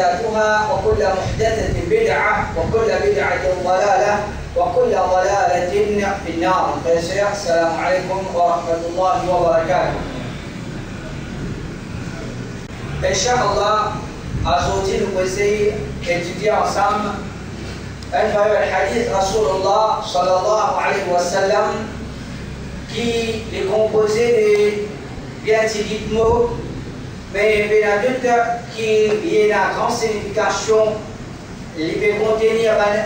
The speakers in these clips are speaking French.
محدثاتها وكل محدثة بدعة وكل بدعة ضلالة وكل ضلالة في النار. السلام عليكم ورحمة الله وبركاته. Inch'Allah, aujourd'hui nous allons étudier ensemble un hadith Rasulullah sallallahu alayhi wa sallam qui est composé de bien petits mots, mais bien d'autres qui ont une grande signification. Il peut contenir une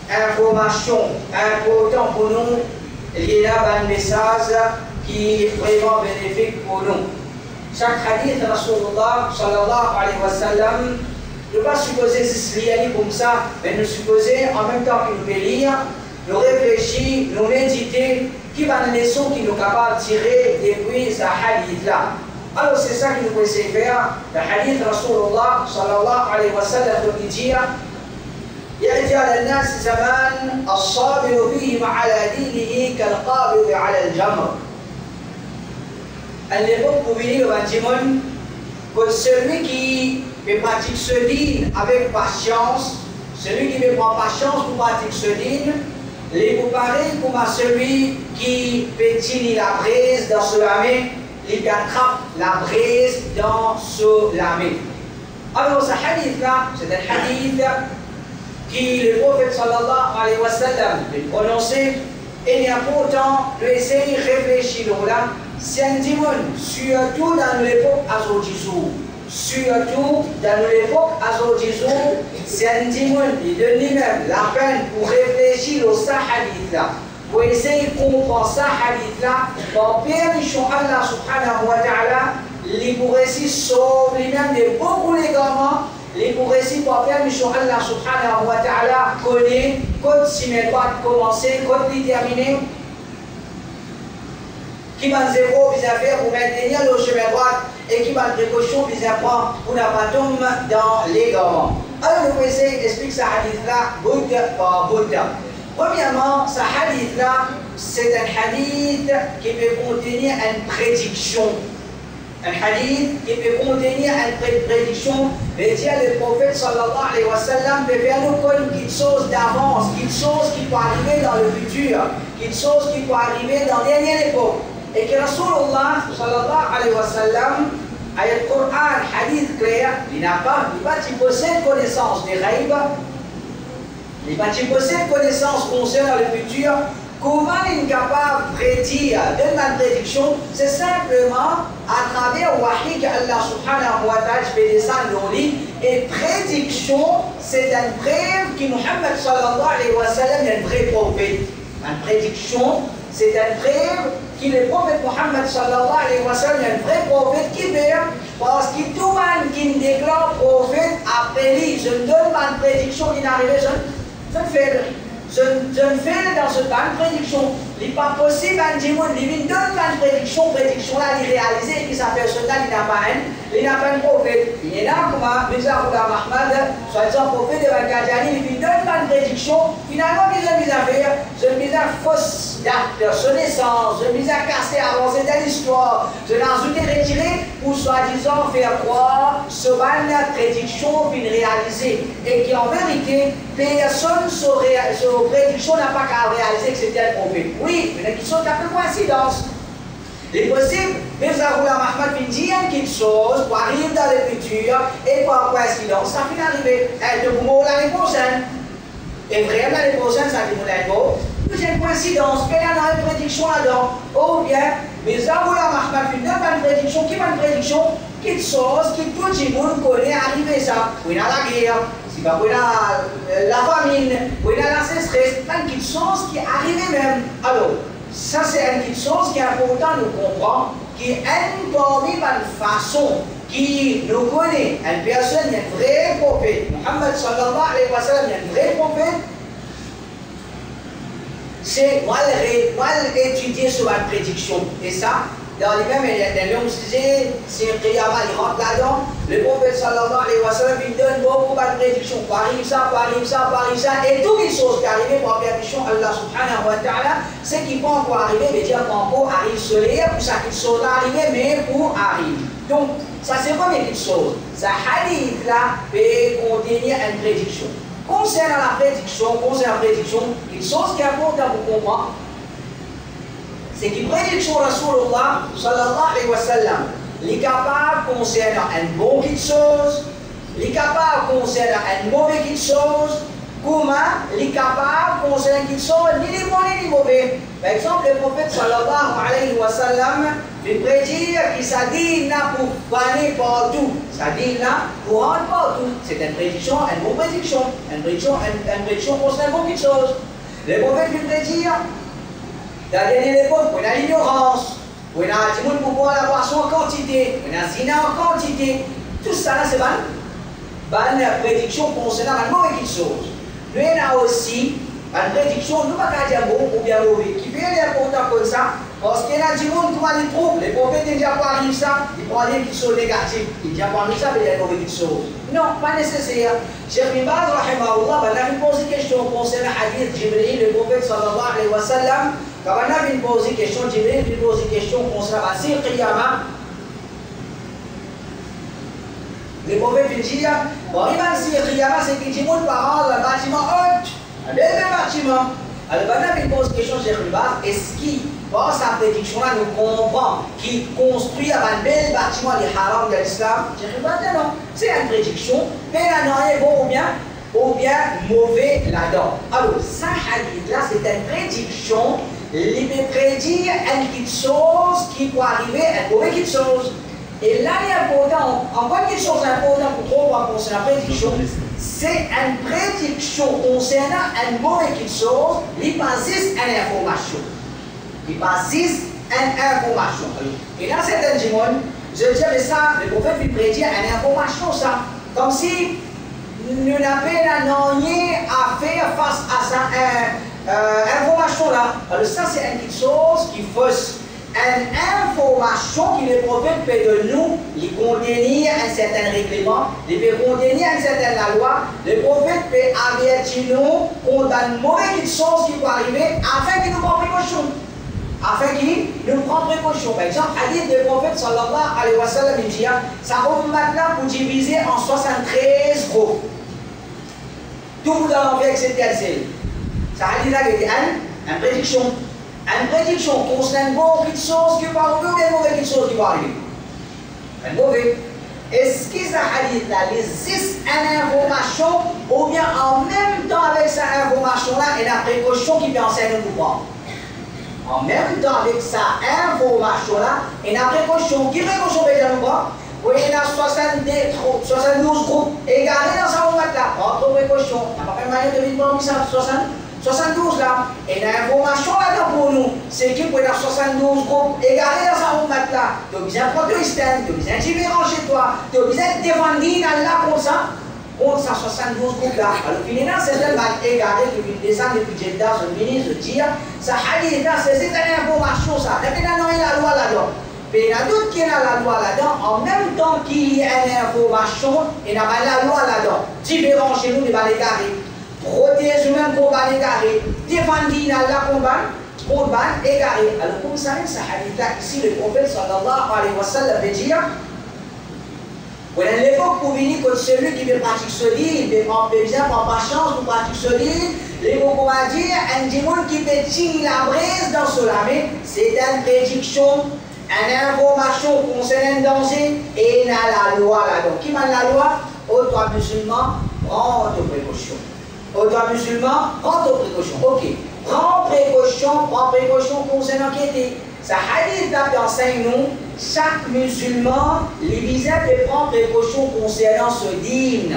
information importante pour nous. Il y a un message qui est vraiment bénéfique pour nous. Chaque hadith Rasulullah sallallahu alayhi wa sallam ne pas supposer se lire comme ça, mais nous supposer en même temps que nous lire, nous réfléchir, nous méditer, qui va une leçon qui nous est capable de tirer depuis ce hadith-là. Alors c'est ça que nous pouvons faire. Le hadith Rasulullah sallallahu alayhi wa sallam nous dit يأتي على الناس زمان الصابر فيهم على دينه كالقابض على الجمر. À l'époque, pour venir au Timon, que celui qui pratique ce dîne avec patience, celui qui prend patience pour pratiquer ce dîne, il est pareil comme à celui qui pétille la braise dans ce lamé, il attrape la braise dans ce lamé. Alors ce hadith-là, c'est un hadith qui le prophète sallallahu alayhi wa sallam a prononcé, et il y a pourtant de essayer de réfléchir là. C'est un démon, surtout dans l'époque Azodizou. Surtout dans l'époque Azodizou, c'est un démon qui donne lui-même la peine pour réfléchir au hadith là, pour essayer de comprendre ce hadith là, pour permission Allah subhanahu wa ta'ala, il pourrait aussi sauver lui-même de beaucoup d'égarements, il pourrait aussi pour permission Allah subhanahu wa ta'ala connaître, quand si mes doigts commencer, quand il terminer. Qui m'a zéro vis à faire pour maintenir le chemin droit et qui m'a précaution vis à prendre pour ne pas tomber dans l'égarement. Alors nous pouvons essayer d'expliquer ce hadith-là bout par bout. Premièrement, ce hadith-là, c'est un hadith qui peut contenir une prédiction. Un hadith qui peut contenir une prédiction. Mais dire le prophète sallallahu alayhi wa sallam peut faire nous connaître quelque chose d'avance, quelque chose qui peut arriver dans le futur, quelque chose qui peut arriver dans la dernière époque. Et que Rasulullah sallallahu alayhi wa sallam, ayat Coran, hadith clair, il n'a pas, il possède connaissance des rêves, il possède connaissance concernant le futur. Comment il est capable de prédire, de la prédiction? C'est simplement à travers le wahi qu'Allah subhanahu wa ta'ala fait descendre dans lui. Et prédiction, c'est un preuve que Muhammad sallallahu alayhi wa sallam est un vrai prophète. Une prédiction, c'est un preuve que le prophète Muhammad sallallahu alayhi wa sallam est un vrai prophète qui vient, parce que tout le monde qui déclare prophète après lui, je ne donne pas une prédiction qui n'arrive, je ne fais dans ce temps une prédiction. Il n'est pas possible à dire, il donne pas une prédiction là, il réalise et que sa personne-là, il n'a pas un prophète. Il est là, comme Mizarullah Mahmad, soit-disant prophète de Bakadjani, il donne pas une prédiction. Finalement, qu'est-ce que je vais faire? Je vais fausse date de son naissance, je vais casser, avancer dans l'histoire, je vais ajouter, retirer, pour soi-disant faire croire ce ban prédiction puis réaliser. Et qui en vérité, personne sur prédiction n'a pas qu'à réaliser que c'était un prophète. Oui, mais qui sont un peu coïncidence. Il est possible, Mizarullah Mahmad peut dire quelque chose pour arriver dans le futur et par coïncidence, ça finit d'arriver. De vous l'année prochaine. Et vraiment l'année prochaine, ça dit mon c'est une coïncidence, mais il y a une prédiction là-dedans. Ou bien, Mizarullah Mahmad peut dire une prédiction, qui va une prédiction, quelque chose que tout le monde connaît arriver ça. Oui, dans la guerre, si pas la famine, oui, dans la sécheresse, quelque chose qui est arrivé même. Alors, ça c'est une chose qui est important de comprendre, qui est une façon qui nous connaît, une personne, un vrai prophète. Muhammad sallallahu alayhi wa sallam, un vrai prophète. C'est mal étudier sur la prédiction. Et ça, dans les mêmes, l'homme disait, c'est un qiyamah, il rentre là-dedans. Le prophète sallallahu alayhi wa sallam, il donne beaucoup de prédictions. Arrive ça, arrive ça, arrive ça. Et toutes les choses qui arrivent pour la permission Allah subhanahu wa ta'ala, c'est qui vont encore arriver, mais dire qu'encore arrive soleil, pour ça qu'ils sont arrivés, mais pour arriver. Donc, Ça, c'est pas une petite chose. Ce hadith-là peut contenir une prédiction. Concernant la prédiction, une chose qui est importante pour comprendre, c'est que la prédiction de Rasulullah sallallahu alayhi wa sallam, il est capable concernant une bonne petite chose, il est capable concernant une mauvaise petite chose, comment il est capable concernant une petite chose, ni les bons ni les mauvais. Par exemple, le prophète sallallahu alayhi wa sallam il prédit que sa dîne là pour planer partout, sa dîne là pour rendre partout. C'est une prédiction, une bonne prédiction, une prédiction concernant beaucoup de choses. Le prophète il prédit, dans la dernière époque, on a l'ignorance, on a du monde pour boire la boisson en quantité, on a zina en quantité. Tout ça là c'est une prédiction concernant une mauvaise chose. Nous avons aussi une prédiction, nous ne pouvons pas dire bon ou bien mauvais, qui peut être important comme ça. Parce qu'il y a du monde qui a des troubles, les prophètes disent pas arrive ça, ils prennent des choses négatives, ils disent pas arrive ça, mais il y a une mauvaise chose. Non, pas nécessaire. Cheikh Ibn Baz, rahimahullah, on a posé une question concernant le hadith Jibril, le prophète sallallahu alayhi wa sallam. Quand on a posé une question, Jibril a posé une question concernant la Sir Qiyamah. Le prophète dit, bon, il va Sir Qiyamah, c'est que du monde par rendre un bâtiment haut, un bel bâtiment. Alors, on a posé une question, Cheikh Ibn Baz, est-ce qu'il par sa prédiction-là, nous comprenons qu'il construit un bel bâtiment des haram de l'islam. Je ne dis pas non, c'est une prédiction, mais il n'y a rien bon ou bien mauvais là-dedans. Alors, ça hadith-là, c'est une prédiction, il peut prédire une petite chose qui peut arriver à une mauvaise petite chose. Et là, il est important, encore une chose importante pour comprendre concernant la prédiction, c'est une prédiction concernant une mauvaise petite chose, il passe une information. Il passe une information. Et là, c'est un démon. Je dis, mais ça, le prophète il prédit une information, ça. Comme si nous n'avions rien à faire face à cette information-là. Alors, ça, c'est une petite chose qui fausse. Une information que le prophète peut de nous, il contenir un certain règlement, il peut contenir une certaine loi. Le prophète peut avertir nous contre une mauvaise chose qui peut arriver afin qu'il nous prenne précaution. Afin qu'il nous prenne précaution. Par exemple, hadith du prophète sallallahu alayhi wa sallam, il dit, ça va maintenant pour diviser en 73 groupes. Tout vous allons faire, etc. Ça hadith là, il dit, une prédiction. Une prédiction concerne une bonne chose qui va arriver ou une mauvaise chose qui va arriver. Une mauvaise. Est-ce que ce hadith là existe une information ou bien en même temps avec cette information là, il y a une précaution qui peut enseigner nous prendre? En même temps avec cette information là, il y a une précaution. Qui précaution peut nous prendre? Oui, il y a 72 groupes égarés dans sa route là. Autre précaution. Il n'y a pas fait manière de vivre parmi ça, 72 là. Et l'information là-dedans pour nous, c'est qu'il peut y avoir 72 groupes égarés dans sa route là. Tu as besoin de prendre le système, tu as besoin de différent chez toi, tu as besoin de défendre là comme ça. Contre 172 groupes là. Alors, finalement, c'est un mal égaré qui vient descendre depuis Jeddah, ce ministre, dire, ça hadith là, c'est une information ça. Maintenant, il y a la loi là-dedans. Mais il y a d'autres qui ont la loi là-dedans, en même temps qu'il y a une information, il y a la loi là-dedans. Différent chez nous, les balles égarés. Protéger même combat égaré. Défendre là combat égaré. Alors, comme ça, ce hadith là, ici, le prophète sallallahu alayhi wa sallam veut dire, on a l'époque pour venir contre celui qui veut pratiquer ce livre, il peut prendre bien, prendre pas chance pour pratiquer ce livre. Les mots qu'on va dire, un démon qui peut tirer la brise dans cela, mais c'est une prédiction, une information concernant un danger, et il y a la loi là-dedans. Qui m'a la loi? Ô toi musulman, prends tes précautions. Ô toi musulman, prends tes précautions. Ok. Prends précaution concernant l'enquête. Ça hadith là enseigne nous, chaque musulman, les visage de prendre précaution concernant ce dîme.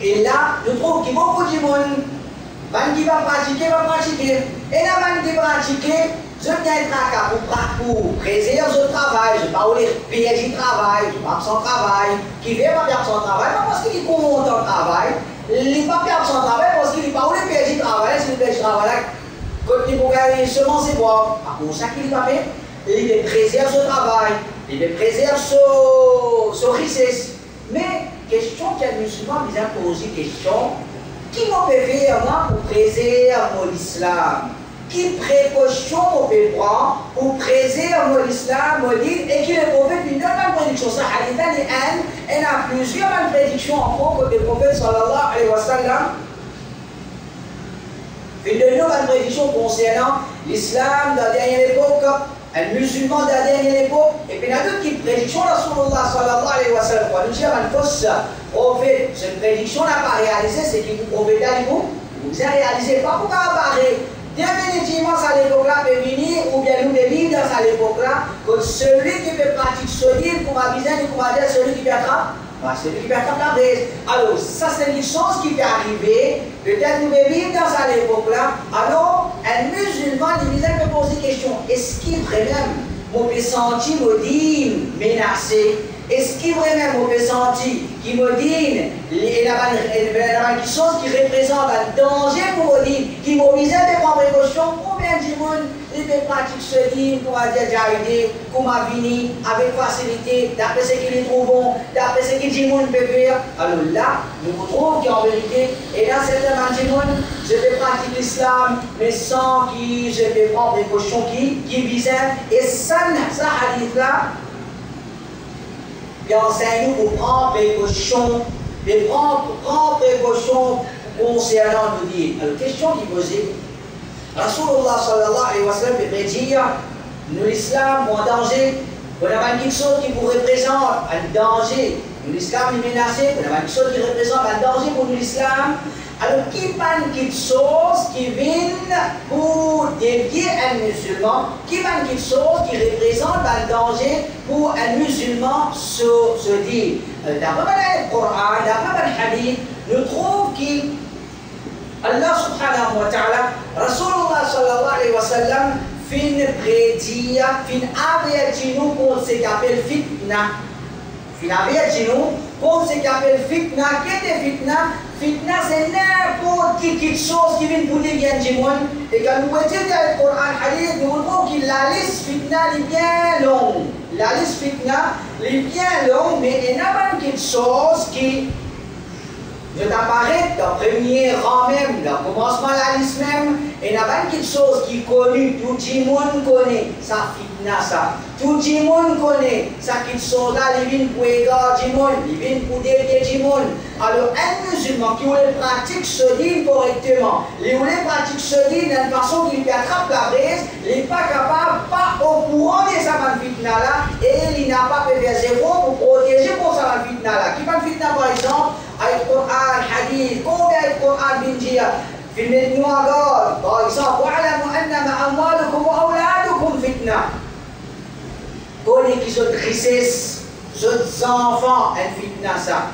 Et là, nous trouvons qu'il y a beaucoup de monde, qui va pratiquer. Et là, qui va pratiquer, je viens être à pour préserver le travail, je ne vais pas payer du travail, je ne vais pas son travail, qui ne veut pas perdre son travail, pas parce qu'il est content de travail, il ne va pas perdre son travail parce qu'il ne va pas payer du travail, c'est le payer du travail. Quand il faut gagner seulement ses bois, pour ça qu'il va faire, il préserve son travail, il préserve son richesse. Mais, question qu'un musulman vient poser question, qui m'en peut faire moi pour préserver l'islam? qui précaution on peut prendre pour préserver l'islam, et qui le prophète lui donne une prédiction. Ça, il y a plusieurs prédictions en propos que le prophète sallallahu alayhi wa sallam. Une de nos prédictions concernant l'islam de la dernière époque, un musulman de la dernière époque, et puis il y a d'autres qui prédictions de Rasulullah sallallahu alayhi wa sallam. Quand nous disons une fausse prophète, cette prédiction n'a pas réalisé, c'est qu'il vous prophète vous a réalisé, pas pour apparaître. Définitivement, à l'époque-là peut venir, ou bien nous vivre dans à l'époque-là, que celui qui peut pratiquer ce livre, qu'on va viser, qu'on va dire celui qui peut attraper. Celui qui peut attraper la braise. Alors, ça c'est une chose qui peut arriver. Peut-être nous vivre dans à l'époque-là. Alors, un musulman, il peut poser la question, est-ce qu'il vraiment me sentir menacé? Est-ce qu'il vraiment me sentir qui me dit quelque chose qui représente un danger pour me dire, qui m'oblige de prendre précaution, combien de monde il peut pratiquer ce livre, pour dire j'ai comment venir avec facilité, d'après ce qu'il trouve bon, d'après ce qu'il dit monde peut faire. Alors là, nous trouvons qu'en vérité, et dans certains monde, je peux pratiquer l'islam, mais sans que je peux prendre précaution qui visent. Et ça hadith là, qui enseigne nous pour prendre précaution, mais prendre précaution concernant nous dire. Alors, question qui posée, Rasulullah sallallahu alayhi wa sallam peut dire, nous l'islam en danger, on a quelque chose qui vous représente un danger, nous l'islam est menacé, on a quelque chose qui représente un danger pour nous l'islam. Alors, qui prend quelque chose qui vient pour dévier un musulman, qui prend quelque chose qui représente un danger pour un musulman se dire. D'après le Coran, d'après le Hadith, nous trouvons qu'Allah subhanahu wa ta'ala, Rasulullah sallallahu alayhi wa sallam, fin prédire, fin avertir nous contre ce qu'on appelle fitna. Fin avertir nous contre ce qu'on appelle fitna. Qu'est-ce que fitna? Fitna, c'est n'importe quelque chose qui vient pour dévier du monde. Et quand nous étudions le Coran Hadith, nous voyons que la liste fitna est bien longue. La liste fitna est bien longue, mais il y a pas quelque chose qui apparaît dans le premier rang même, dans le commencement de la liste même. Il y a pas quelque chose qui est connu, tout le monde connaît, ça fitna ça. Tout le monde connaît, ça quelque chose là, il vient pour égarer du monde, il vient pour dévier du monde. Alors, un musulman qui voulait pratiquer ce dîme correctement, il voulait pratiquer ce dîme d'une façon qu'il attrape la braise, il n'est pas capable, pas au courant de sa fitna là, et il n'a pas fait des efforts pour protéger pour sa fitna là. Qui va fitna par exemple, avec le Coran, Hadith, combien le Coran vient dire, filmez-nous encore, par exemple, wa'alamu annama amwalukum wa awladukum fitna. Connais qui sont richesses, ces enfants, un fitna ça.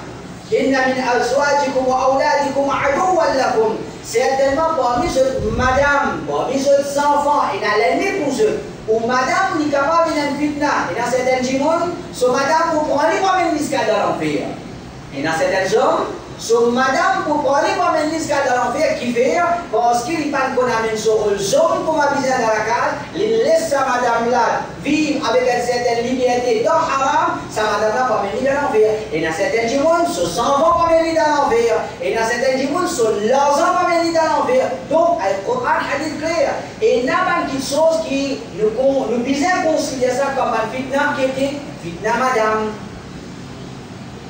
Inna min azwajikum wa awladikum aduwwan lakum. Certainement parmi ces madame, parmi ces enfants, il y a l'ennemi pour eux. Ou madame n'est capable d'une fitna. Il y a certains gens, so madame pour prendre comme une escale dans l'enfer. Il y a certains hommes, so madame pour prendre comme une escale dans l'enfer qui fait, parce qu'il pas qu'on amène sur les hommes pour m'aviser dans la case, il laisse sa madame là vivre avec une certaine liberté dans haram, sa madame là pas mener dans l'enfer. Il y a certains gens, ses enfants pas mener dans l'enfer. Il y a certains gens, leurs enfants pas mener dans l'enfer. Donc, le Coran hadith clair. Et il y a pas quelque chose qui nous bien considérer ça comme un fitna qui était fitna madame.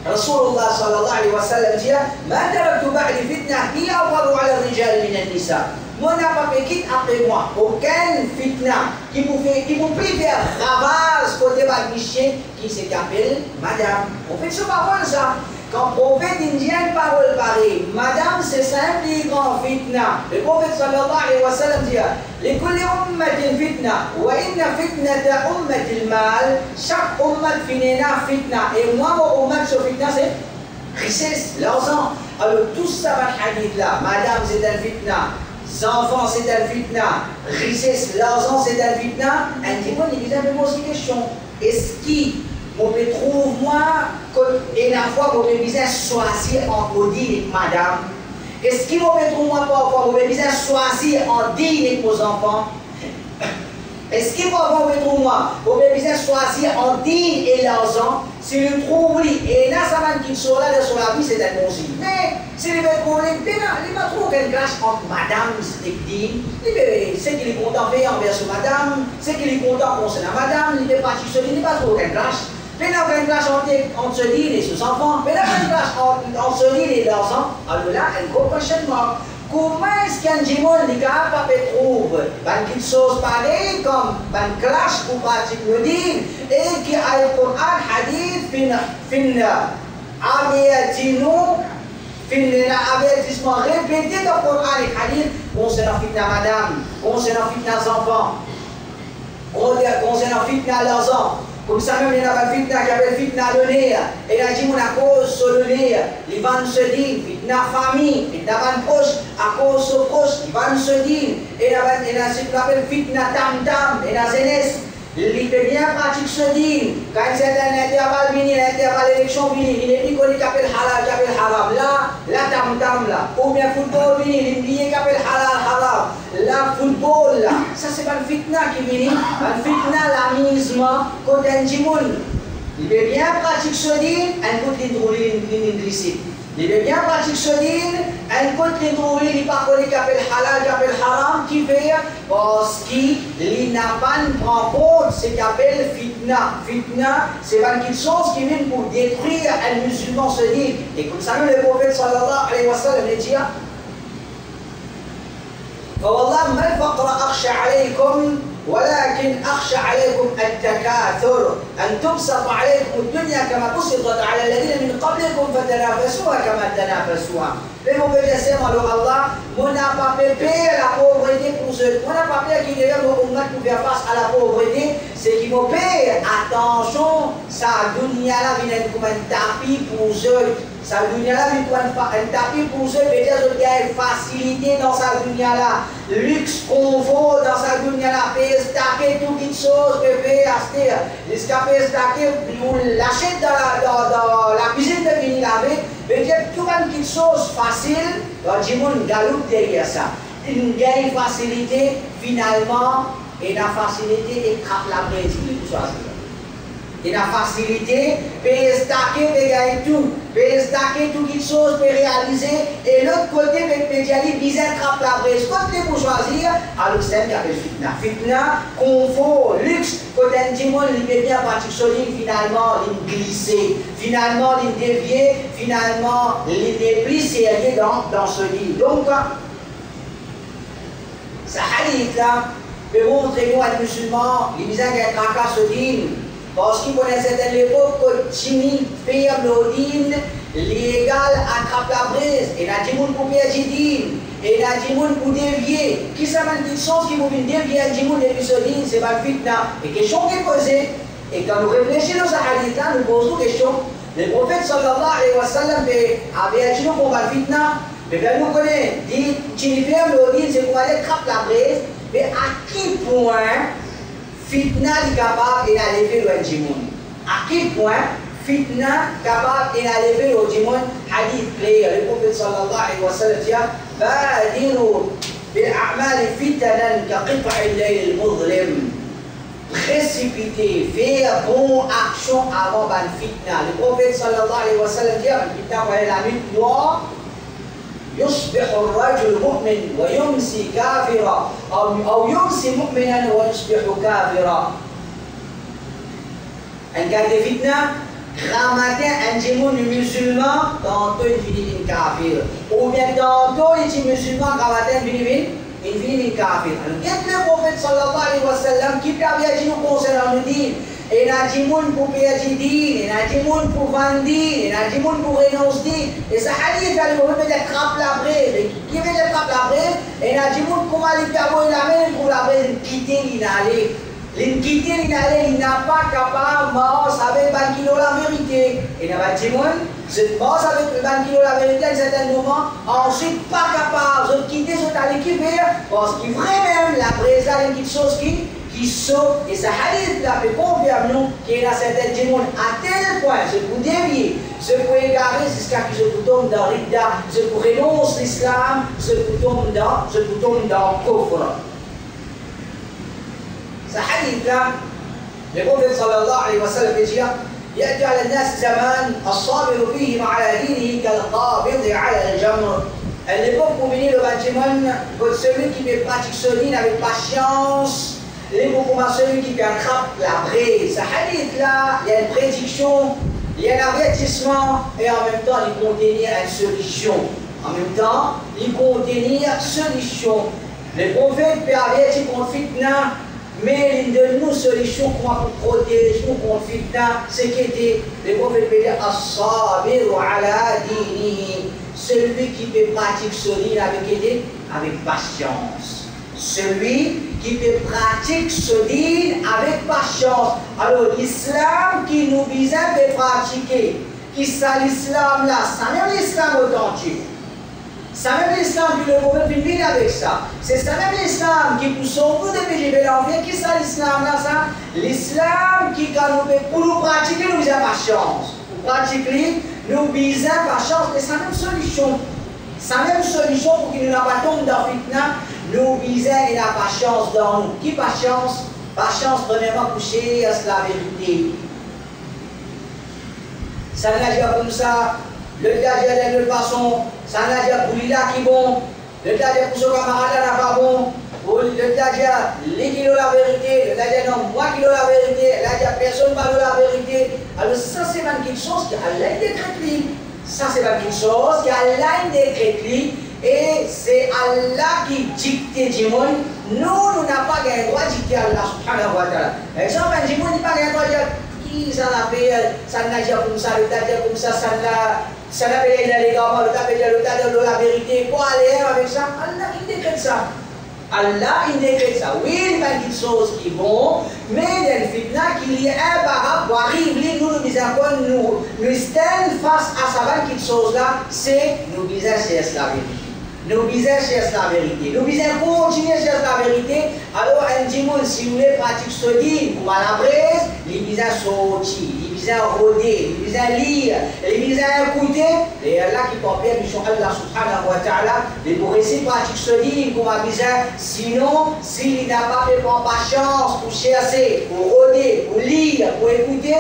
Rasulullah sallallahu alayhi wa sallam dit Ma taraktu ba'di fitna hiya awwalu ala rijal min an-nisa. Moi n'a pas fait après moi aucune fitna qui vous fait faire ravage côté Bagmiché qui s'appelle madame. On fait ce parole ça. Quand le prophète indien parole pareil, madame c'est simple et grand fitna. Le prophète sallallahu alayhi wa sallam dit لكل أمة فتنة وإن فتنة أمة المال. Chaque ummat finira fitna. Et moi mon ummat sur fitna c'est richesse, l'argent. Alors tout ça va hadith là. Madame c'est un fitna. Enfants c'est un fitna. Richesse, l'argent c'est un fitna. Un témoin il vient me poser une question. Est-ce qu'il on peut trouver moi et la fois qu'on peut bien choisir entre dire et madame? Est-ce qu'il peut trouver moi parfois qu'on peut bien choisir entre dire et vos enfants? Est-ce qu'il peut trouver moi qu'on peut bien choisir entre dire et l'argent? Si nous trouvons oui, et là ça va qui sont là sur la vie, c'est un conseil. Mais si les problèmes, il n'y a pas trop aucune classe entre madame et dit, c'est qu'il est content de faire envers ce madame, c'est qu'il est content concernant madame, il n'est pas parti il n'y a pas trop aucune classe. Mais là, il y a une classe entre se dire et ses enfants, mais là, il y a une classe entre se dire et leurs enfants. Alors là, il y a un prochainement. Comment est-ce qu'un démon n'est capable de trouver une chose pareille comme une classe pour pratique le din et qui a le Coran hadith fin avertissement répété dans le Coran et hadith concernant fitna madame, concernant fitna enfants, concernant fitna leurs enfants. Comme ça même, il y a une fitna qui appelle fitna de l'air. Et il a dit, à cause de l'air, il va se dire, fitna famille, fitna proche, à cause de proche, il va se dire. Et il y a ce qu'on appelle fitna tam-tam, et la jeunesse. Il peut bien pratique se dire, quand il y a un intervalle vini, l'intervalle élection vini, il est plus connu qu'appelle halal, qu'appelle haram. Là, tam-tam là. Ou bien football vini, il est qu'appelle halal, haram. Là, football là. Ça, c'est pas le fitna qui vient. Le fitna, l'amusement, côté un djimoun. Il veut bien pratique se dire, un coup de trouver l'indlicite. Il veut bien pratique se dire, un coup de trouver les paroles qui appellent halal, qui appellent haram, qui fait parce qu'il n'a pas prend compte ce qu'il appelle fitna. Fitna, c'est quelque chose qui vient pour détruire un musulman se dit. Et comme ça, le prophète sallallahu alayhi wa sallam dit, فوالله ما الفقر أخشى عليكم ولكن أخشى عليكم التكاثر أن تبسط عليكم الدنيا كما بسطت على الذين من قبلكم فتنافسوها كما تنافسوها. Mais mon père dit alors Allah, on n'a pas payer la pauvreté pour ceux, on n'a pas payé qui devait pour faire face à la pauvreté, c'est qui vont payer. Attention, ça dunya là vient comme un tapis pour eux. Ça dunya là vient comme un tapis pour eux. Peut-être qu'il y a une facilité dans sa dunya là, luxe, confort dans sa dunya là, payer stacker toutes les choses, payer acheter, l'escapé stacker, nous l'achète dans la cuisine de venir laver. Peut-être tout une chose facile, quand il y a une galope derrière ça. Une gagne facilité, finalement, et la facilité écrase la braise, tout ça. Et la facilité, payer stacker, payer tout, payer stacker toutes les choses, pour réaliser, et l'autre côté, pédialie, viser attrape la braise. Quand tu pour choisir, alors c'est un qui appelle fitna. Fitna, confort, luxe, quand un démon, il peut bien partir solide, finalement, il glisse, finalement, il dévie, finalement, il n'est plus sérieux dans ce livre. Donc, ce hadith-là peut montrer nous, un musulman, les misères qui tracas se disent, parce qu'il connaissait à l'époque que Jimmy fait le din, légal attrape la brise, et la dimoun pour perdre din, et la dimoun pour dévier. Qui ça m'a dit chose qui vous dévier un dimoun depuis ce din, c'est pas le fitna. Et question qui est posée, et quand nous réfléchissons à ce hadith-là, nous posons question. Le prophète sallallahu alayhi wa sallam avait dit pour le fitna, mais bien nous connaissons, dit, Jimmy fait le din, c'est pour aller attraper la brise, mais à qui point fitna est capable d'enlever le djimoun. À quel point fitna est capable d'enlever le djimoun? Hadith clé, le prophète sallallahu alayhi wa sallam dit بادروا بالأعمال فتنا كقطع الليل المظلم. Précipiter, faire bonne action avant la fitna. Le prophète sallallahu alayhi wa sallam dit la fitna pour la nuit noire. يصبح الرجل مؤمن ويمسي كافرا أو يمسي مؤمنا ويصبح كافرا. En cas de fitna, grand matin, un démon musulman, tantôt il finit une kafir. Ou bien tantôt il est musulman, grand matin il finit une kafir. Alors, qu'est-ce que le prophète sallallahu alayhi wa sallam qui avait dit nous concernant le din? Et il a dit pour payer din, il a dit pour vendre din, il a dit pour renoncer. Et ça hadith, il veut attraper la braise. Qui veut attraper la braise? Et il a dit comment il peut avoir la main pour la braise, quitter l'inhalé. L'inquiété, il n'a pas capable de mort avec 20 kilos la vérité. Et il a dit cette mort avec 20 kilos la vérité à un certain moment, ensuite pas capable de quitter ce talent qui fait, parce qu'il vraiment la braise a une petite chose qui saute. Et ça hadith là peut confirmer nous qu'il y a certains démons à tel point, c'est pour dévier, c'est pour égarer jusqu'à ce que je tombe dans l'Ida, c'est pour renoncer l'islam, c'est pour tomber dans le coffre. Ce hadith là, le prophète sallallahu alayhi wa sallam dit يأتي على الناس زمان الصابر فيهم على دينه كالقابض على الجمر. À l'époque où venait le bâtiment, celui qui pratique ce dîne avec patience, celui qui attrape la braise. Ce hadith-là, il y a une prédiction, il y a un avertissement et en même temps il contenait une solution. En même temps, il contenait une solution. Le prophète peut avertir contre fitna, mais il donne nous une solution pour protéger nous contre fitna. Ce qui était, le prophète peut dire as-sabiru ala dinihi. Celui qui peut pratiquer ce dîne avec patience. Celui qui peut pratiquer ce dîne avec patience. Alors l'islam qui nous vise de pratiquer, qui ça l'islam là, ça même l'islam authentique. Ça même l'islam qui le prophète vit avec ça. C'est ça même l'islam qui pousse au bout de péché l'envie. Qui ça l'islam là ça? L'islam qui pour nous pratiquer nous vise patience. Pour pratiquer nous visons patience, et c'est la même solution. C'est la même solution pour qu'il ne nous pas tombe dans fitna. Nous visons la patience dans nous. Qui patience? Patience, premièrement, coucher à la vérité. Ça n'a pas comme ça. Le gars de façon, ça n'a pas pour lui là qui bon. Le gars pour son camarade là n'a pas bon. Le gars lui qui a la vérité. Le gars non, moi qui ai la vérité. Le gars personne n'a la vérité. Alors ça c'est pas quelque chose qui a l'air décrété. Ça c'est pas quelque chose qui a l'air décrété. Et c'est Allah qui dicte du monde. Nous n'avons pas le droit de dicter Allah subhanahu wa ta'ala. Exemple, un monde n'a pas le droit de dire qui ça l'a fait, ça n'a pas comme ça, le tas comme ça, ça n'a pas les gamins, le tas de la vérité. Quoi aller avec ça? Allah qui décrète ça. Allah il décrète ça. Oui, il y a des choses qui vont, mais il y a une fitna qui est imparable pour arriver, nous nous stèles face à ça, quelque chose là, c'est nous visons chercher la vérité. Nous visons chercher la vérité. Nous visons continuer à chercher la vérité. Alors, un dimanche, si vous voulez pratiquer ce dîme, pour à la braise, les visons sortir, les visons rôder, les visons lire, les visons écouter. Et Allah qui peut permettre, Allah subhanahu wa ta'ala, de pour essayer de pratiquer ce dîme, pour ma visage. Sinon, s'il n'a pas fait prendre patience pour chercher, pour rôder, pour lire, pour écouter,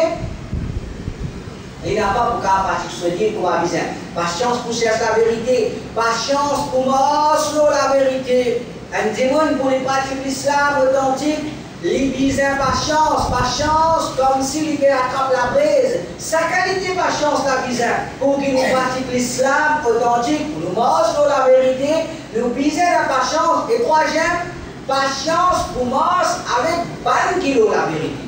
il n'a pas pour pratiquer ce dîme pour ma visage. Patience pour chercher la vérité. Patience pour marcher la vérité. Un démon pour les pratiques l'islam authentique. Les bisins patience. Patience comme s'il attrape la braise. Sa qualité patience la bisin. Pour qu'il nous pratique l'islam authentique. Pour nous marcher la vérité. Nous bisins la patience. Et troisième, patience pour marcher avec 20 kilos la vérité.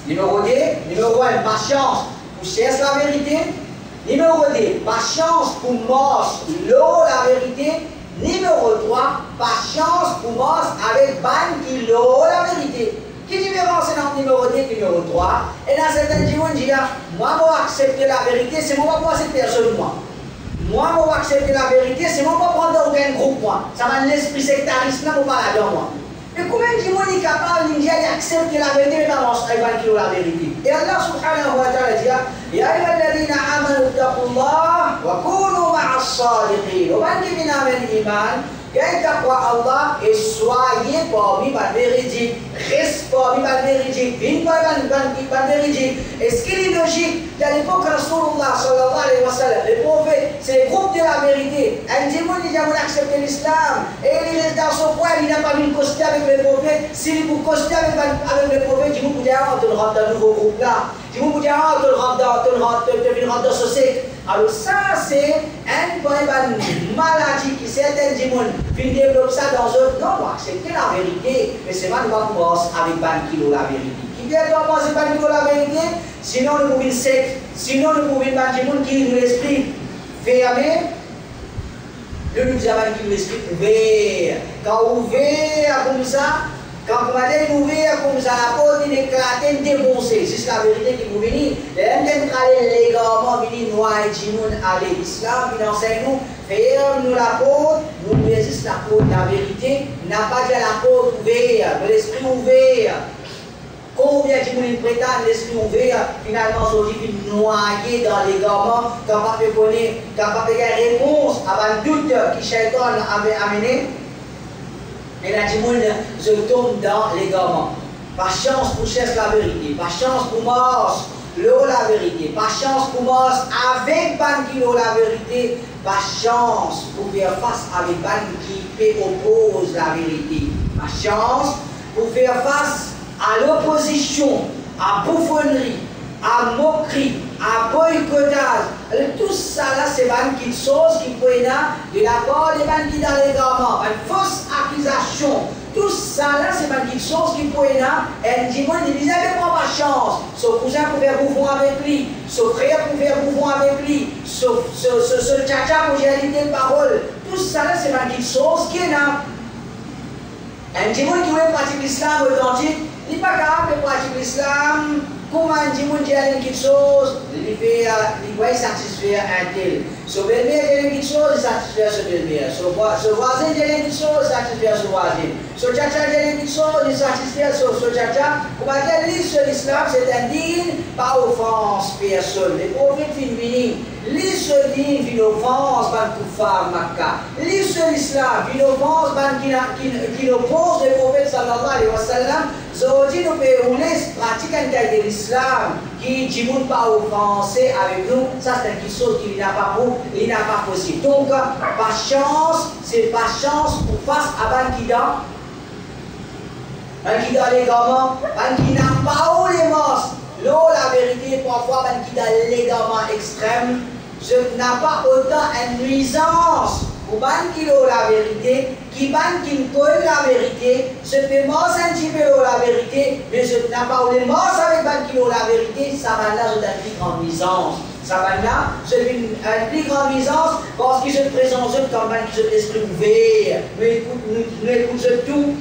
Numéro 2, numéro 1, patience pour chercher la vérité. Numéro 2, patience pour marcher l'eau, la vérité. Numéro 3, patience pour marcher avec 20 kilos, la vérité. Qui différence entre numéro 2 et numéro 3? Et dans certains gens, on dit, moi, je vais accepter la vérité, c'est moi pour cette personne, moi. Moi, je vais accepter la vérité, c'est moi pour prendre aucun groupe, moi. Ça va l'esprit sectariste, là, pour pas la donner, moi. Mais combien de gens sont capables d'accepter la vérité, mais pas manger 20 kilos la vérité? Et Allah subhanahu wa ta'ala dit, يا أيها الذين آمنوا اتقوا الله وكونوا مع الصادقين. ومن من الإيمان gagne quoi Allah et soyez parmi les véridiques. Reste parmi les véridiques. Viens parmi les véridiques. Est-ce qu'il est logique qu'à l'époque de Rasulullah sallallahu alayhi wa sallam, les prophètes, c'est le groupe de la vérité. Un démon qui a accepté l'islam et il reste dans son coin, il n'a pas vu coster avec les prophètes. S'il vous coster avec les prophètes, il vous dit, ah, tu rentres dans un nouveau groupe là. Il vous dit, ah, tu rentres dans ce secte. Alors ça, c'est une maladie qui certains démons viennent développer ça dans eux. Non, on va accepter la vérité, mais c'est pas nous qui commencer avec 20 kilos la vérité. Qui vient commencer 20 kilos la vérité? Sinon, nous pouvons secte, sinon nous pouvons pas des gens qui ont l'esprit fermé. Nous nous avons l'esprit ouvert. Quand ouvert comme ça, quand vous allez ouvrir comme ça, la porte est éclatée, défoncée. C'est la vérité qui vous vient. Les gens légalement viennent noyer Jimoun à l'islam, qui enseigne nous, ferme-nous la porte, nous résiste la porte, la vérité, n'a pas déjà la porte ouverte, l'esprit ouvert. Combien de gens prétendent l'esprit ouvert, finalement, sont noyés dans les garments, capables de connaître, capables de faire réponse à un doute qui Shaitan avait amené. Et la Jimoun se tombe dans les garments. Patience pour chercher la vérité, patience pour marcher la vérité. Pas chance commence avec ban qui la vérité. Pas chance pour faire face avec ban qui oppose la vérité. Pas chance pour faire face à l'opposition, à bouffonnerie, à moquerie, à boycottage. Tout ça là, c'est une chose qui peut être de la part des gens qui dans l'égarement, une fausse accusation. Tout ça là, c'est une chose qui peut être un dimanche, il disait, mais prends pas chance. Son cousin pouvait bouffon avec lui, son frère pouvait bouffon avec lui, son tchacha pour gérer des paroles. Tout ça là, c'est une chose qui est là. Un dimanche qui veut pratiquer l'islam authentique, il n'est pas capable de pratiquer l'islam. Comment un dimanche qui a quelque chose, il va satisfaire un tel. Son belle-mère qui a quelque chose, il satisfaire son belle-mère. Son voisin qui a quelque chose, il satisfaire son voisin. Son tchacha qui a quelque chose, il satisfaire son tchacha. Comment dire, sur l'islam, c'est un digne, pas offense personne. Les prophètes féminines, les sur digne, une offense, ban koufar Makkah. Les sur l'islam, une offense, ban qui oppose le prophète sallallahu alayhi wa sallam. Aujourd'hui, nous pouvons pratiquer un tel de l'islam qui ne dit pas offenser avec nous. Ça, c'est quelque chose qui n'a pas possible. Donc, par chance, c'est par chance pour face à Bankida. Bankida l'égarement, Bankida pas où les morts. L'eau, la vérité, parfois, Bankida l'égarement extrême. Je n'a pas autant une nuisance. Pour ban qui la vérité, qui ban qui colle la vérité, je fais mort un petit peu la vérité, mais je n'ai pas eu les morts avec ban qui la vérité, ça va là, je donne une plus grande nuisance. Ça va là, je fais une plus grande nuisance parce que je présente comme ban qui je l'esprit ouvert. Mais nous écoutons tout.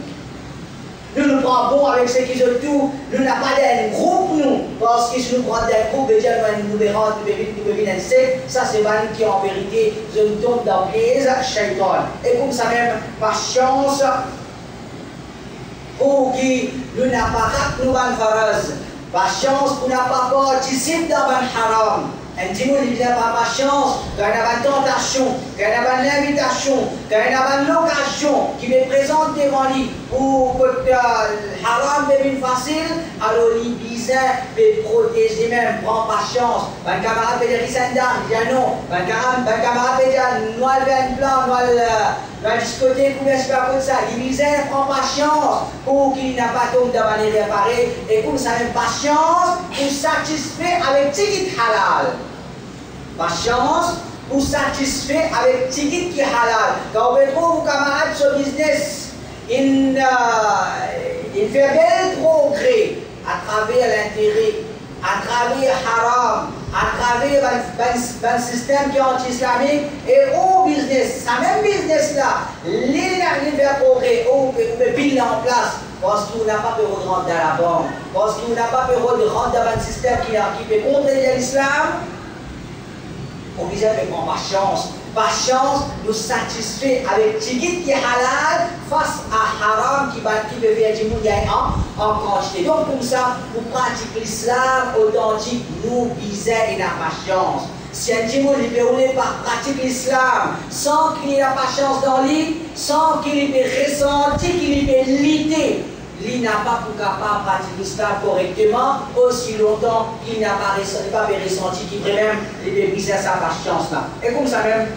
Nous nous prenons bon avec ce qui se tout. Nous n'avons pas d'un groupe, nous. Parce que si nous prenons d'un groupe, déjà nous verrons, nous verrons un secte. Ça, c'est mal qui, en vérité, je nous tombe dans le piège, shaitan. Et comme ça même, par chance, pour qui nous n'avons pas raté nous ban faraz. Par chance, pour n'a pas participé dans ban haram. Un dimanche, il n'a pas chance, quand il y a une tentation, quand il y a une invitation, quand il y a une occasion qui me présente devant lui pour que le haram devienne facile, alors il vise de protéger même, prend pas chance. Un camarade peut dire il s'en dame, il dit non. Un camarade peut dire nous allons un plan, nous allons la discothèque ou bien c'est pas comme ça. Il vise, prend pas chance pour qu'il n'a pas tombé de manière réparée et comme ça même pas chance pour satisfaire avec ticket halal. Pas chance pour satisfaire avec ticket qui est halal. Quand vous trouvez vos camarades sur business, il fait bel progrès à travers l'intérêt, à travers haram, à travers un système qui est anti-islamique et au business. Ce même business-là, il fait progrès, on peut pile en place. Parce qu'on n'a pas peur de rentrer dans la banque, parce qu'on n'a pas peur de rentrer dans un système qui peut contrer l'islam. On disait, mais prends pas chance. Pas chance nous satisfait avec tigit qui est halal face à haram qui peut faire du monde en quantité. Donc, comme ça, pour pratiquer l'islam authentique, nous visons et n'a pas chance. Si un petit monde peut pratiquer l'islam sans qu'il n'ait pas chance dans lui, sans qu'il ait ressenti, qu'il ait l'idée. Il n'a pas pour capable de pratiquer l'islam correctement aussi longtemps qu'il n'a pas ressenti qu'il peut même briser sa patience là. Et comme ça même,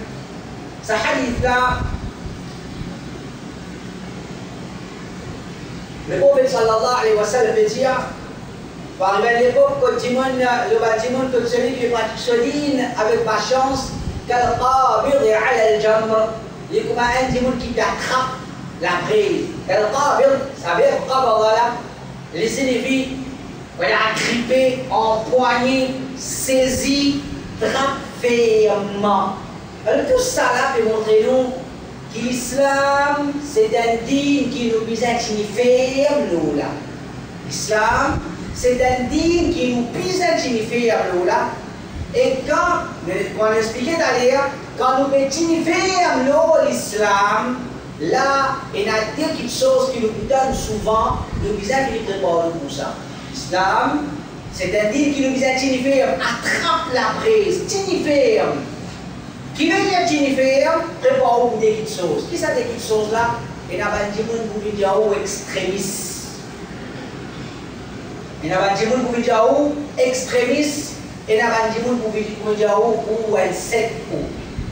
ce hadith là, le prophète sallallahu alayhi wa sallam veut dire, par l'époque, quand le bâtiment, comme celui qui pratique ce dîne avec patience, qu'al-qabir et al-jamr, il y a comme un dimanche qui t'attrape la prise. Al-qabir, ça veut dire qabadala, les signifie, voilà, grippé, empoigné, saisi, trappe fermement. Alors tout ça là peut montrer nous que l'islam, c'est un dîne qui nous vise à ferme nous là. L'islam, c'est un dîne qui nous vise à ferme nous là. Et quand, on expliquait d'ailleurs, quand nous mettons ferme nous l'islam, là, il y a quelque chose qui nous donne souvent, nous vise à finir pour ça. L'islam, c'est un dîne qui nous vise à ferme, attrape la prise, ferme. Qui veut dire Jennifer, prépare-vous des petites choses. Qui ça des petites choses là? Et là, il y a des gens qui dire extrémistes. Il y a des gens qui disent extrémistes et il y a des gens qui disent ou un secte.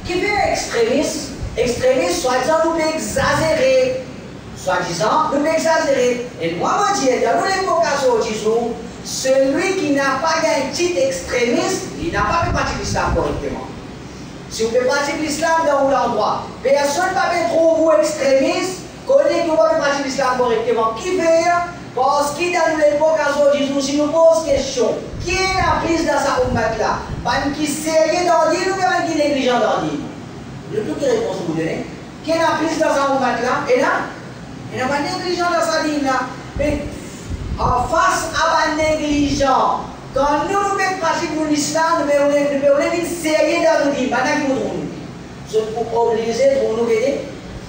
Qui fait extrémiste? Extrémiste, soi-disant, nous pouvons exagérer. Soi-disant, nous pouvons exagérer. Et moi, je dis, dans l'évocation, celui qui n'a pas un titre extrémiste, il n'a pas pu pratiquer l'islam correctement. Si vous pouvez pratiquer l'islam dans l'endroit, personne ne va trouver vous extrémiste, connaît que vous pouvez pratiquer l'islam correctement. Qui fait? Parce qu'il dans l'évocation, si nous posons question, qui est la prise dans sa ummat là? Pas qui sérieux d'ordi ou bien qui négligent d'ordi? De toutes les réponses que vous donnez, qui est la prise dans sa ummat là? Et là, il n'y a pas de négligent dans sa dîme là. Mais en face à un négligent, quand nous nous pratiquons l'islam, nous devons sérieux dans nos dîmes. Maintenant, qui nous trouvons? Je peux obliger pour nous aider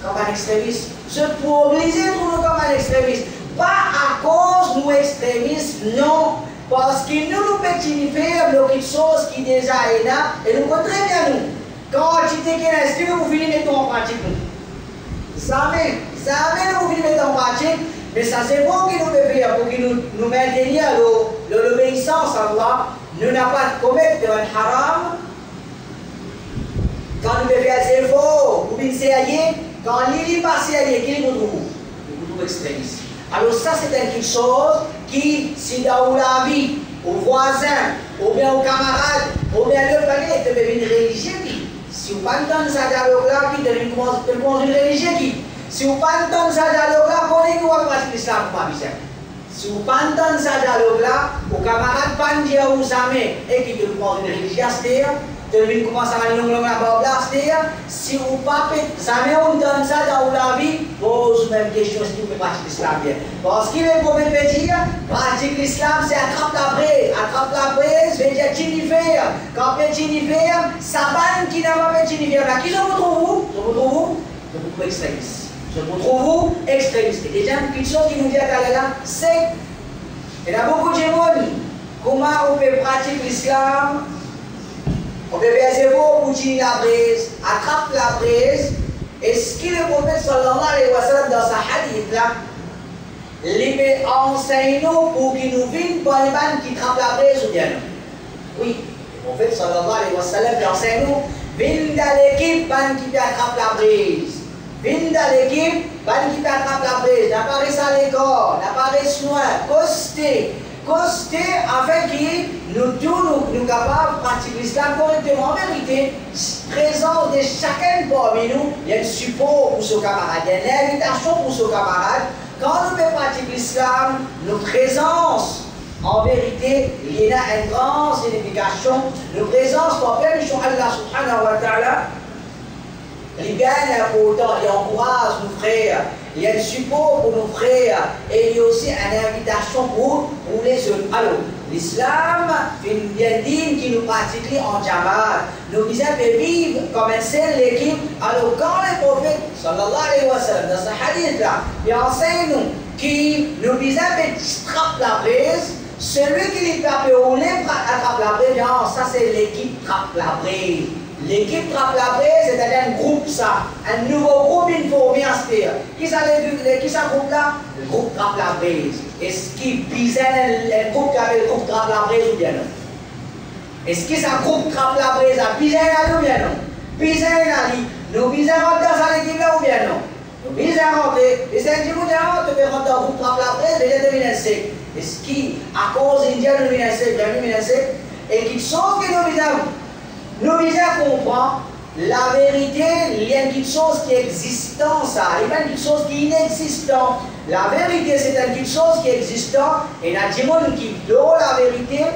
comme un extrémiste. Je peux obliger pour nous comme un extrémiste. Pas à cause de nous extrémistes, non. Parce que nous nous pouvons faire quelque chose qui déjà est là et nous connaissons très bien nous. Quand tu t'es est-ce que vous finissez mettre en pratique nous? Jamais nous finissez mettre en pratique, mais ça c'est bon que nous devons faire pour que nous maintenir l'obéissance à Allah. Nous n'avons pas de commettre un haram. Quand nous devons faire des efforts, vous pouvez essayer. Quand il est passé à qui vous trouvez extrémiste. Alors ça c'est quelque chose qui, si dans la vie, aux voisins, ou bien aux camarades, ou bien le palais, tu peux une religion qui. Si vous pas entendre ça dialogue-là, qui devient une religion qui. Si vous pas entendre ça dialogue-là, connaissez que vous avez pratiqué l'islam pour ma vie. Si vous pas entendre ça dialogue-là, aux camarades pas dire aux amis, et qui devient une religion, devine commencer à aller dans la Bible, si vous pas jamais on donne ça dans la vie, pose même question si vous pouvez pratiquer l'islam bien. Parce qu'il est prophète veut dire, pratique l'islam, c'est attrape la braise, veut dire tinifère. Quand on tinifère, ça banne qui n'a pas fait tinifère. Qui je vous trouve? Je vous trouve extrémiste. Je vous trouve extrémiste. Et déjà, une petite chose qui nous dit à là, c'est, il y a beaucoup de gens, comment on peut pratiquer l'islam? On peut faire zéro pour tirer la braise, attrape la braise. Et ce que le prophète sallallahu alayhi wa sallam dans sa hadith là, il peut enseigner nous pour qu'il nous vienne pour les bandes qui attrapent la braise ou bien non. Oui, le prophète sallallahu alayhi wa sallam enseigne nous, vienne dans l'équipe, bande qui attrape la braise. Vienne dans l'équipe, bande qui attrape la braise. N'apparaît ça à l'école, n'apparaît soin, costé afin que nous tous nous capables de pratiquer l'islam correctement. En vérité, présence de chacun parmi nous, il y a un support pour ce camarade, il y a une invitation pour ce camarade. Quand nous pouvons pratiquer l'islam, notre présence, en vérité, il y a une grande signification. Notre présence pour permettre Allah subhanahu wa ta'ala, il gagne pourtant, il encourage nos frères. Il y a un support pour nos frères et il y a aussi une invitation pour les autres. Alors, l'islam, c'est une bien digne qui nous pratique en jamaat. Nous disons de vivre comme un seul équipe. Alors, quand le prophète, sallallahu alayhi wa sallam, dans ce hadith-là, il enseigne nous qui nous disons de trappe la braise, celui qui les tape au lait attrape la braise, non, ça c'est l'équipe trappe la braise. L'équipe trappe la braise, c'est-à-dire un groupe ça, un nouveau groupe informé à ce terre. Qui ça groupe là? Le groupe trappe la braise. Est-ce qu'il pisait le groupe qui avait le groupe trappe la braise ou bien non? Est-ce que ça groupe trappe la braise a pisé là ou bien non? Pisé là, nous pisons rentrer dans cette équipe là ou bien non? Nous pisons rentrer. Et c'est un petit bout de rentrer, tu peux rentrer dans le groupe trappe la braise, déjà devient un sec. Est-ce qu'à cause d'Indien, nous devient un sec, et qu'il sauve que nous visons. Nous visons comprendre la vérité, il y a une chose qui est existante, ça, il y a une chose qui est inexistante. La vérité, c'est une chose qui est existante, et il y a des gens qui ont la vérité,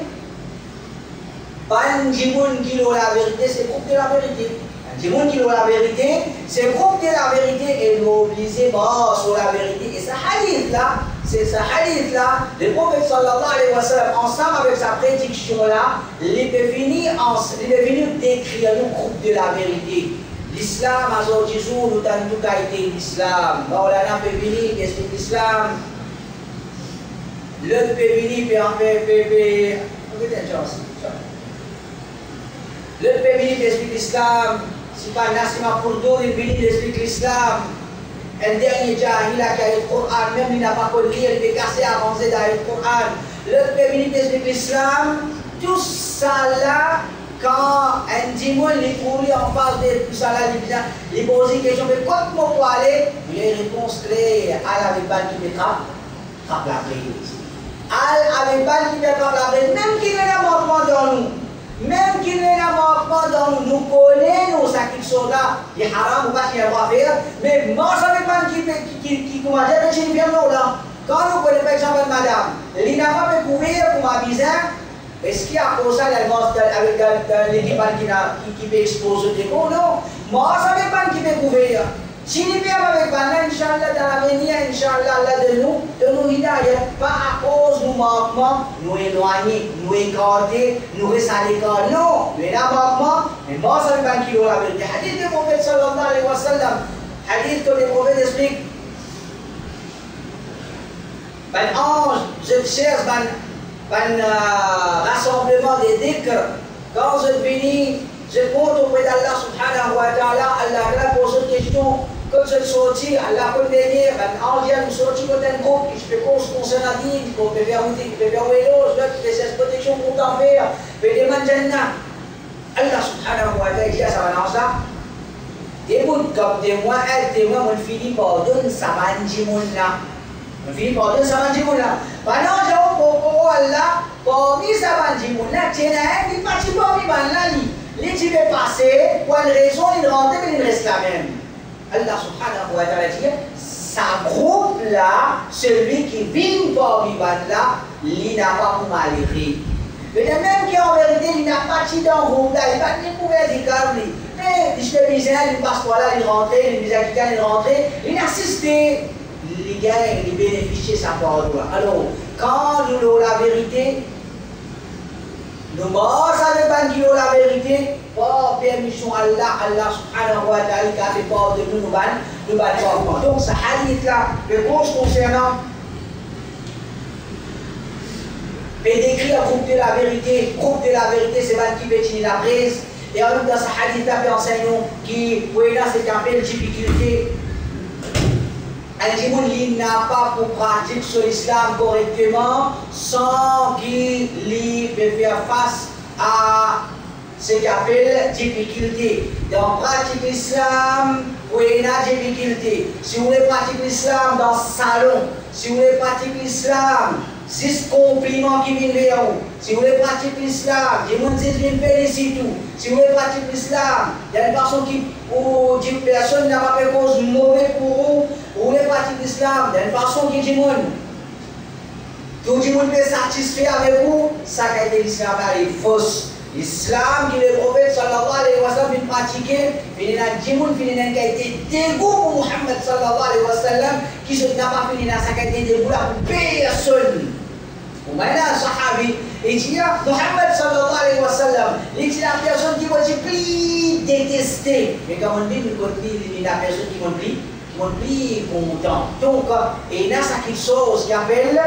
pas des gens qui ont la vérité, c'est le groupe de la vérité. Les gens qui ont la vérité, c'est le groupe de la vérité, et nous obligés sur la vérité. Et ce hadith-là, c'est ce hadith-là, le prophète sallallahu alayhi wa sallam, ensemble avec sa prédiction-là, il peut venir décrire le groupe de la vérité. L'islam, à ce jour, nous avons tout été l'islam. Maulana peut venir, qu'est-ce que l'islam? L'autre peut venir, l'autre peut venir, explique l'islam. Si pas Nassima Pourdo, il vient d'expliquer l'islam. Un dernier jahila qui a le Coran, même il n'a pas pu lire, il est cassé, avancé dans le Coran. le féminisme de l'islam, tout ça là, quand un dimanche les courir en face de tout ça là, il pose une question, mais quand on peut aller, les réponses claires, à la balle qui me frappe la prise. À la balle qui me frappe la prise, même qu'il y ait un manquement dans nous, même qu'il y ait un manquement dans nous, nous connaissons ça qu'ils sont là, il est haram ou pas qu'il y a à faire, mais moi je ne sais pas qui comment dire, je ne viens pas là. Quand nous connaissons par exemple madame, il n'a pas pu couvrir pour ma bizarre. Est-ce qu'il y a pour ça avec l'équipe qui peut exposer des mots? Non. Moi, je ne savais pas qui peut couvrir. Si nous vivons avec Bana, Inch'Allah, dans l'avenir, Inch'Allah, de nous hidayah, pas à cause de nos manquements, nous éloigner, nous écarter, nous rester à l'écart. Non, nous avons manquement, mais moi, je ne savais pas qui est la vérité. Hadith du prophète sallallahu alayhi wa sallam, hadith que le prophète explique. Un ange, je cherche, rassemblement des dhikr. Quand je finis, je compte auprès d'Allah subhanahu wa ta'ala, Allah pose une question. Quand je sortis, Allah peut m'aider, un ange vient nous sortir dans un groupe, qui peut concernant la vie, qui peut faire un qui peut faire un vélo, qui peut faire cette protection pour t'en faire, peut demander Jannah. Allah subhanahu wa ta'ala dit à sa balance là, des bouts comme témoin, on finit par donner sa bandimoun là. On finit par donner sa bandimoun là. Pendant que pour Allah, parmi sa bandimoun là, tiens, il participe parmi là, il dit de passer, pour une raison, il rentre, mais il reste la même. Allah subhanahu wa ta'ala dit, sa groupe là, celui qui vit parmi là, il n'a pas pour malheurer. Mais même qui en vérité, il n'a pas de dans le groupe là, il n'a pas de pouvoir dire mais je fais misère, il passe par là, il rentre, il misère qui gagne, il rentre, il assiste, il gagne, il bénéficie de sa parole. Alors, quand nous avons la vérité, nous savons pas qui ont la vérité, par permission Allah, Allah subhanahu wa ta'ala, qui a fait part de nous, nous allons. Donc, ce hadith là, le cause concernant, et décrit un groupe de la vérité. Groupe de la vérité, c'est pas qui peut la prise. Et en même dans ce hadith là, enseignons qui, oui, là, c'est un peu de difficulté. Un djimoun n'a pas pour pratiquer sur l'islam correctement sans qu'il peut faire face à ce qu'on appelle difficulté. Dans pratique l'islam, oui, il y a difficulté. Si vous voulez pratiquer l'islam dans le salon, si vous voulez pratiquer l'islam, 6 compliments qui viennent vers vous. Si vous voulez pratiquer l'islam, les gens viennent féliciter tout. Si vous voulez pratiquer l'islam, il y a une personne qui, ou une personne n'a pas fait cause mauvaise pour vous. Vous voulez pratiquer l'islam, il y a une personne qui dit tout le monde peut satisfaire avec vous, ça qui a été l'islam est fausse. L'islam qui le prophète sallallahu alayhi wa sallam vient pratiquer, il y a des gens qui ont été dégoût pour Muhammad sallallahu alayhi wa sallam, qui n'a pas fini dans sa qualité de dégoût pour personne. Maintenant, Sahabi, il dit Muhammad sallallahu alayhi wa sallam, il dit la personne qui va être plus détestée. Mais quand on dit, il y a la personne qui va plus content. Donc, il y a ça qui chose qui appelle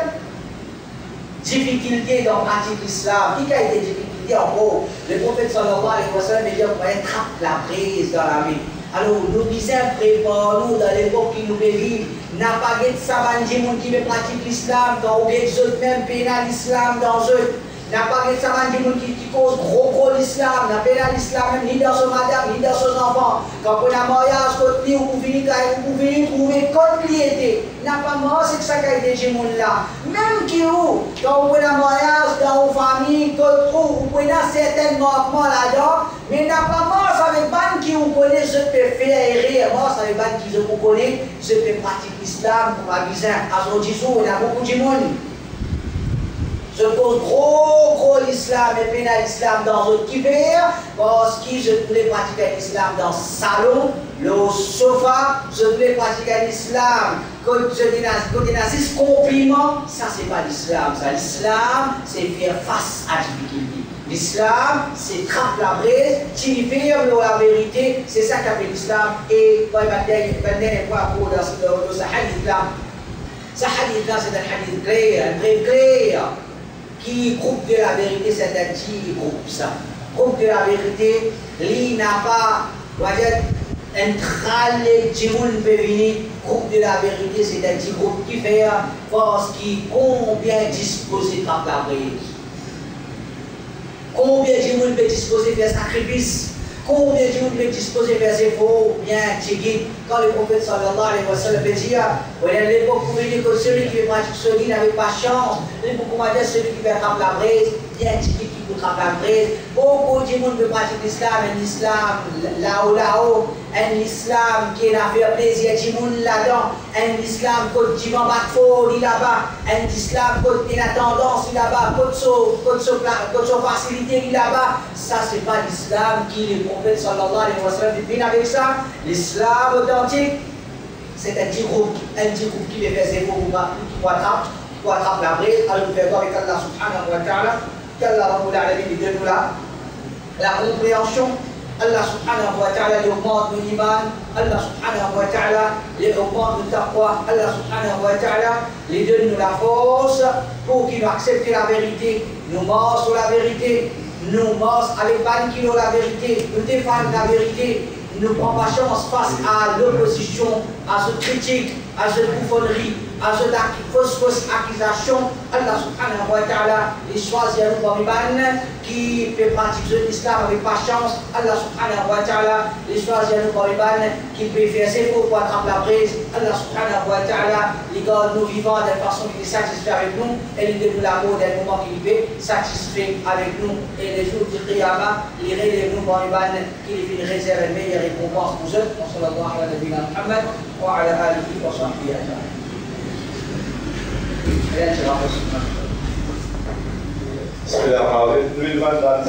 difficulté dans la pratique de l'islam. Qui a été difficulté en gros? Le prophète sallallahu alayhi wa sallam dit qu'on attrape la prise dans la vie. Alors, nous disons, préparons-nous dans l'époque qui nous vivons. N'a pas de savant qui veut pratiquer l'islam, quand on est autres même pénal l'islam dans eux. N'a pas de savant qui cause gros l'islam, n'a pas l'islam ni dans son madame, ni dans son enfant. Quand on a un mariage, quand vous pouvez trouver compliqué. N'a pas mort, c'est que ça qui a été chez là. Même qui vous, quand vous avez un mariage dans vos familles, quand vous pouvez avoir certains manquements là-dedans, mais n'a pas mort, ça veut pas qui vous connaît, je peux faire errer. Moi, ça veut pas qui je vous connais, je peux pratiquer l'islam pour ma vie. À son discours, il y a beaucoup de monde. Je pose gros l'islam et pénal l'islam dans un hiver parce que je voulais pratiquer l'islam dans le salon, le sofa, je voulais pratiquer l'islam. Quand je dis 6 compliments, ça c'est pas l'islam. L'islam, c'est faire face à la difficulté. L'islam, c'est trappe la braise, tu fais la vérité, c'est ça qu'appelle l'islam. Et quand il va dernier point pour ce hadith-là, c'est un hadith clair. Qui groupe de la vérité, c'est un petit groupe ça. Groupe de la vérité, lui n'a pas, un tralé qui peut venir, groupe de la vérité, c'est un petit groupe qui fait parce qui combien disposé de la brise. Combien de monde peut disposer de faire sacrifice? Combien de monde peut disposer de faire ses faux? Bien, quand le prophète sallallahu alayhi wa sallam veut dire, à l'époque, vous voyez que celui qui pratique ce lit n'avait pas chance, l'époque, on va dire celui qui fait attraper la brise, bien, qui peut attraper la brise. Beaucoup de monde peut pratiquer l'islam, un islam là-haut, un islam qui a fait plaisir à tout le monde là-dedans, un islam qui va battre fort là-bas, un islam qui a tendance là-bas, qui a facilité là-bas. Ça, c'est pas l'islam qui le prophète sallallahu alayhi wa sallam vient avec ça. L'islam authentique, c'est un petit groupe qui veut faire ses faux pour attraper la brise, alors faire avec Allah subhanahu wa ta'ala, qu'Allah Rabbul Alamin donne la compréhension. Allah subhanahu wa ta'ala les augmente de l'iman, Allah subhanahu wa ta'ala les augmente de taqwa, Allah subhanahu wa ta'ala les donne la force pour qu'ils acceptent la vérité, nous mangent sur la vérité, nous mangent avec 20 kilos la vérité, nous défendons la vérité, nous ne prenons pas chance face à l'opposition, à cette critique, à cette bouffonnerie, à cette fausse accusation. Allah subhanahu wa ta'ala il choisit un Bariban qui peut pratiquer l'islam avec patience. Allah subhanahu wa ta'ala il choisit un Bariban qui peut faire ses faux pour attraper la brise. Allah subhanahu wa ta'ala il garde nous vivants d'une façon qui est satisfait avec nous et il donne l'amour d'un moment qui est satisfait avec nous. Et les jours du Qiyamah, il relève nous Bariban qui lui réserve une meilleure récompense pour eux. Wa sallallahu ala nabina Muhammad wa ala alihi wa sahbihi ajma'in. Bismillahirrahmanirrahim. 2020 dans